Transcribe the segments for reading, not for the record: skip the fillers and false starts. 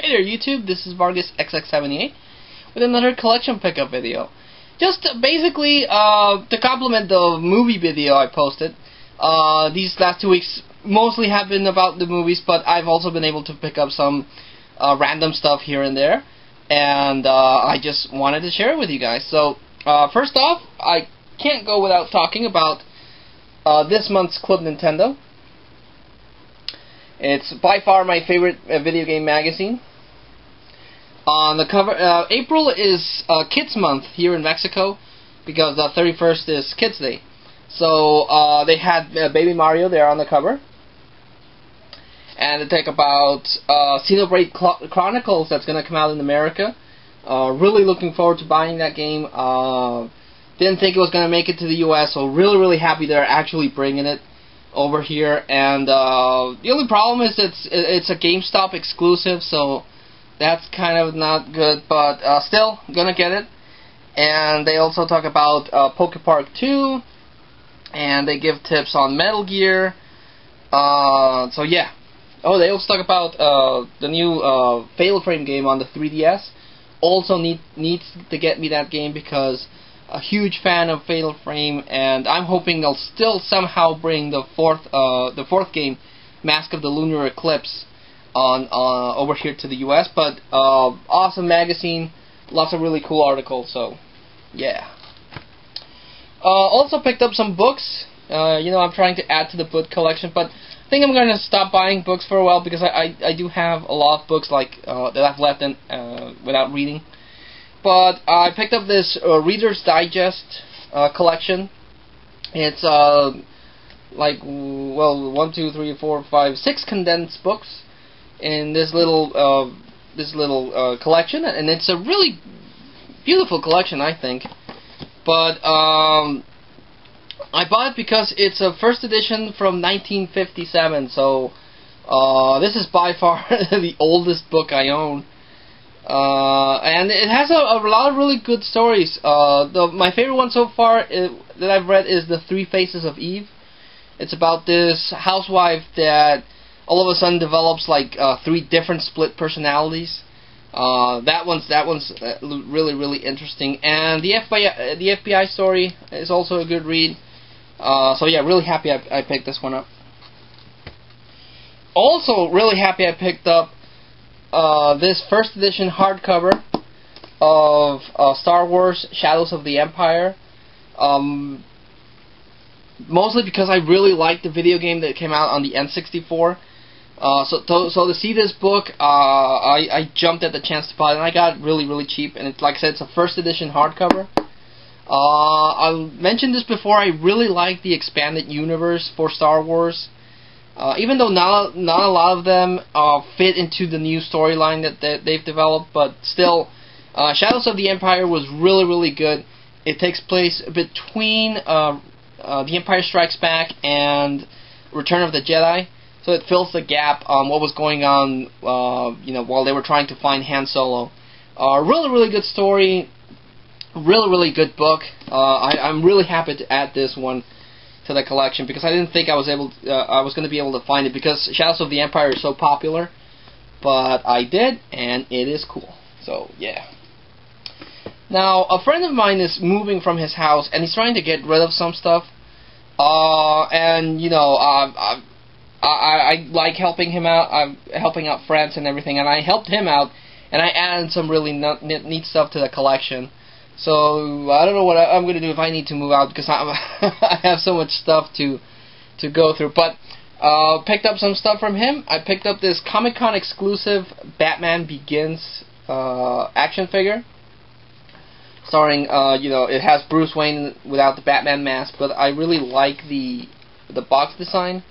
Hey there YouTube, this is Vargas XX78 with another collection pickup video. Just basically to complement the movie video I posted. These last 2 weeks mostly have been about the movies, but I've also been able to pick up some random stuff here and there, and I just wanted to share it with you guys. So first off, I can't go without talking about this month's Club Nintendo. It's by far my favorite video game magazine. On the cover, April is Kids Month here in Mexico because 31st is Kids Day. So they had Baby Mario there on the cover. And they talk about Xenoblade Chronicles that's going to come out in America. Really looking forward to buying that game. Didn't think it was going to make it to the US, so really happy they're actually bringing it over here. And the only problem is it's a GameStop exclusive, so that's kind of not good, but still gonna get it. And they also talk about Poke Park 2, and they give tips on Metal Gear. So yeah. Oh, they also talk about the new Fatal Frame game on the 3DS. Also needs to get me that game because a huge fan of Fatal Frame, and I'm hoping they'll still somehow bring the fourth game, Mask of the Lunar Eclipse, on over here to the US. But awesome magazine, lots of really cool articles. So yeah. Also picked up some books. You know, I'm trying to add to the book collection, but I think I'm going to stop buying books for a while because I do have a lot of books like that I've left in without reading. But I picked up this Reader's Digest collection. It's like, well, 1, 2, 3, 4, 5, 6 condensed books in this little collection, and it's a really beautiful collection, I think. But I bought it because it's a first edition from 1957, so this is by far the oldest book I own. And it has a lot of really good stories. My favorite one so far that I've read is The Three Faces of Eve. It's about this housewife that all of a sudden develops like 3 different split personalities. That one's really interesting. And the FBI story is also a good read. So yeah, really happy I picked this one up. Also really happy I picked up this first edition hardcover of Star Wars Shadows of the Empire. Mostly because I really liked the video game that came out on the N64. So to see this book, I jumped at the chance to buy it, and I got it really cheap. And it's, like I said, it's a first edition hardcover. I mentioned this before. I really like the expanded universe for Star Wars. Even though not a lot of them fit into the new storyline that they've developed, but still, Shadows of the Empire was really good. It takes place between The Empire Strikes Back and Return of the Jedi, so it fills the gap on what was going on, you know, while they were trying to find Han Solo. Really good story, really good book. I'm really happy to add this one to the collection because I didn't think I was going to be able to find it because Shadows of the Empire is so popular, but I did, and it is cool. So yeah. Now a friend of mine is moving from his house, and he's trying to get rid of some stuff. And you know, I like helping him out. I'm helping out friends and everything, and I helped him out, and I added some really neat stuff to the collection. So I don't know what I'm going to do if I need to move out because I have so much stuff to go through. But picked up some stuff from him. I picked up this Comic-Con exclusive Batman Begins action figure, starring you know, it has Bruce Wayne without the Batman mask, but I really like the box design.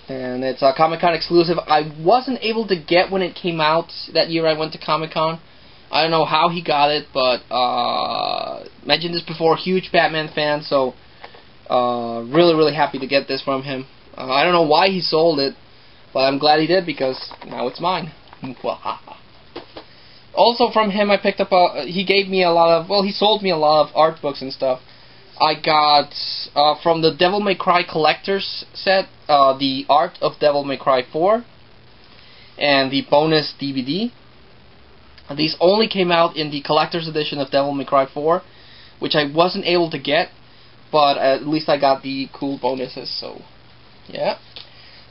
And it's a Comic-Con exclusive. I wasn't able to get when it came out that year I went to Comic-Con. I don't know how he got it, but mentioned this before, huge Batman fan, so really happy to get this from him. I don't know why he sold it, but I'm glad he did because now it's mine. Also from him, I picked up he gave me a lot of, well, he sold me a lot of art books and stuff. I got from the Devil May Cry Collector's set, the art of Devil May Cry 4. and the bonus DVD. These only came out in the collector's edition of Devil May Cry 4, which I wasn't able to get, but at least I got the cool bonuses, so yeah.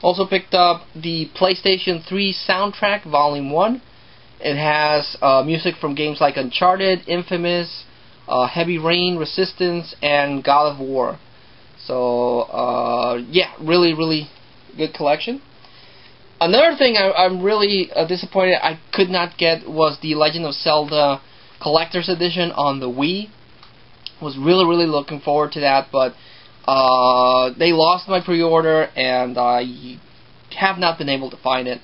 Also picked up the PlayStation 3 soundtrack, Volume 1. It has music from games like Uncharted, Infamous, Heavy Rain, Resistance, and God of War. So, yeah, really, really good collection. Another thing I'm really disappointed I could not get was the Legend of Zelda Collector's Edition on the Wii. Was really, really looking forward to that, but they lost my pre-order, and I have not been able to find it.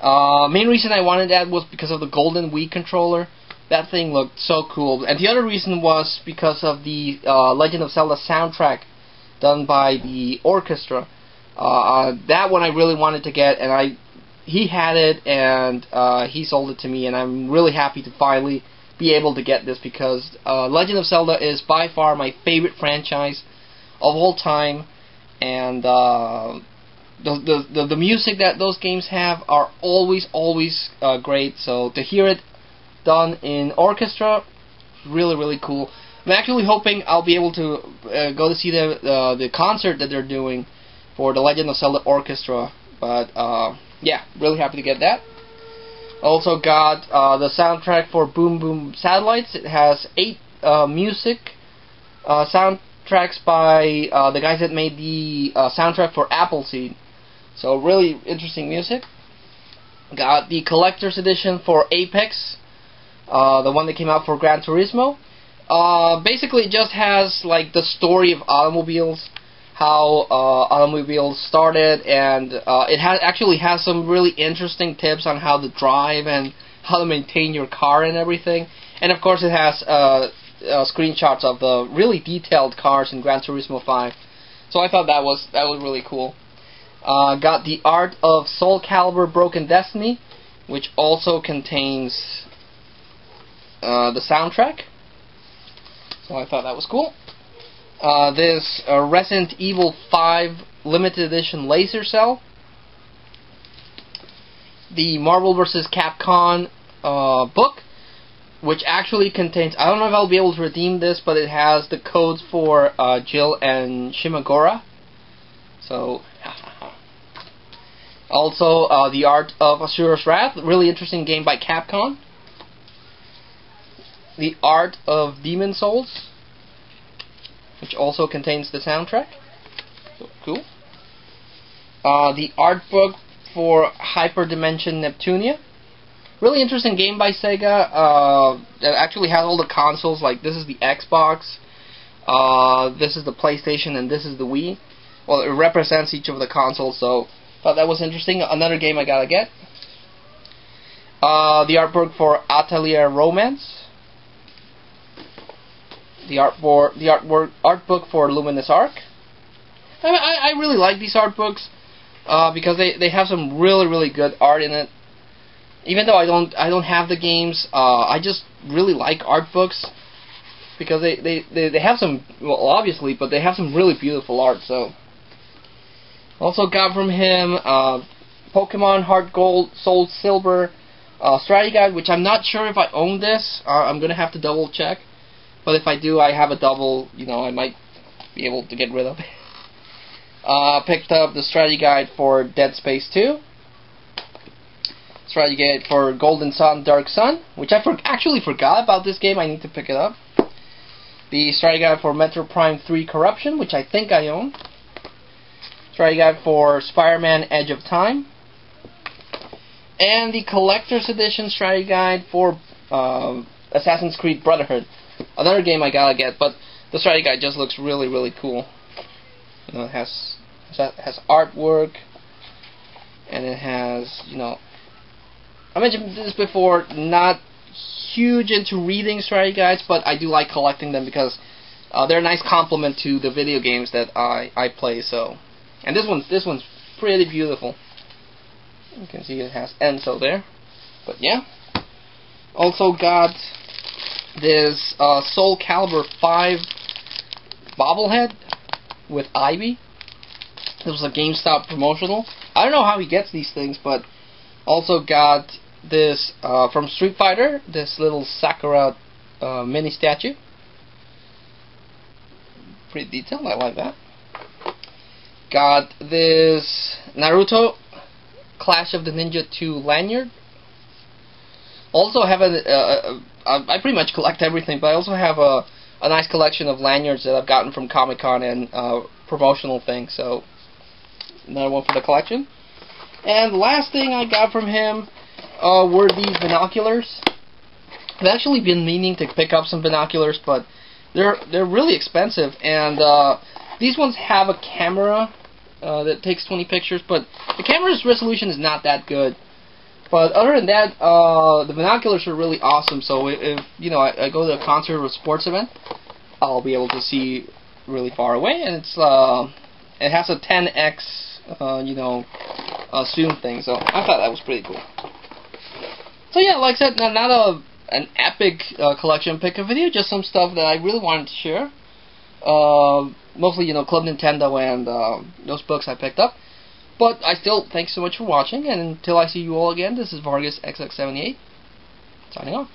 Main reason I wanted that was because of the golden Wii controller. That thing looked so cool. And the other reason was because of the Legend of Zelda soundtrack done by the orchestra. That one I really wanted to get, and he had it, and he sold it to me, and I'm really happy to finally be able to get this, because Legend of Zelda is by far my favorite franchise of all time, and the music that those games have are always great. So to hear it done in orchestra, really, really cool. I'm actually hoping I'll be able to go to see the concert that they're doing for the Legend of Zelda Orchestra. But yeah, really happy to get that. Also got the soundtrack for Boom Boom Satellites. It has 8 music soundtracks by the guys that made the soundtrack for Appleseed. So really interesting music. Got the collector's edition for Apex, the one that came out for Gran Turismo. Basically, it just has like the story of automobiles, how automobiles started, and it actually has some really interesting tips on how to drive and how to maintain your car and everything. And of course, it has screenshots of the really detailed cars in Gran Turismo 5. So I thought that was really cool. Got the Art of Soul Calibur Broken Destiny, which also contains the soundtrack. So I thought that was cool. This Resident Evil 5 Limited Edition Laser Cell. The Marvel vs. Capcom book, which actually contains, I don't know if I'll be able to redeem this, but it has the codes for Jill and Shimagora. So, also, The Art of Asura's Wrath, really interesting game by Capcom. The Art of Demon Souls, which also contains the soundtrack. So, cool. The art book for Hyperdimension Neptunia. Really interesting game by Sega. That actually has all the consoles. Like, this is the Xbox, this is the PlayStation, and this is the Wii. Well, it represents each of the consoles, so thought that was interesting. Another game I gotta get. The artwork for Atelier Romance. The art book for Luminous Arc. I really like these art books because they have some really good art in it. Even though I don't have the games, I just really like art books because they have some, well, obviously, but they have some really beautiful art. So also got from him Pokemon Heart Gold, Soul Silver Strategy Guide, which I'm not sure if I own this. I'm gonna have to double check. But if I do, I have a double, I might be able to get rid of it. Picked up the strategy guide for Dead Space 2. Strategy guide for Golden Sun, Dark Sun, which I actually forgot about this game. I need to pick it up. The strategy guide for Metro Prime 3 Corruption, which I think I own. Strategy guide for Spider-Man Edge of Time. And the Collector's Edition strategy guide for Assassin's Creed Brotherhood. Another game I gotta get, but the strategy guide just looks really cool. It has artwork, and it has, I mentioned this before, not huge into reading strategy guides, but I do like collecting them because they're a nice complement to the video games that I play. So, and this one's pretty beautiful. You can see it has Enzo there, but yeah. Also got this Soul Calibur 5 bobblehead with Ivy. This was a GameStop promotional. I don't know how he gets these things, but Also got this from Street Fighter, this little Sakura mini statue. Pretty detailed, I like that. Got this Naruto Clash of the Ninja 2 lanyard. Also have I pretty much collect everything, but I also have a nice collection of lanyards that I've gotten from Comic-Con and promotional things, so another one for the collection. And the last thing I got from him were these binoculars. I've actually been meaning to pick up some binoculars, but they're really expensive, and these ones have a camera that takes 20 pictures, but the camera's resolution is not that good. But other than that, the binoculars are really awesome. So if you know I go to a concert or a sports event, I'll be able to see really far away, and it has a 10x zoom thing. So I thought that was pretty cool. So yeah, like I said, not an epic collection pick of video, just some stuff that I really wanted to share. Mostly Club Nintendo and those books I picked up. But I still thanks so much for watching, and until I see you all again, this is Vargas XX78 signing off.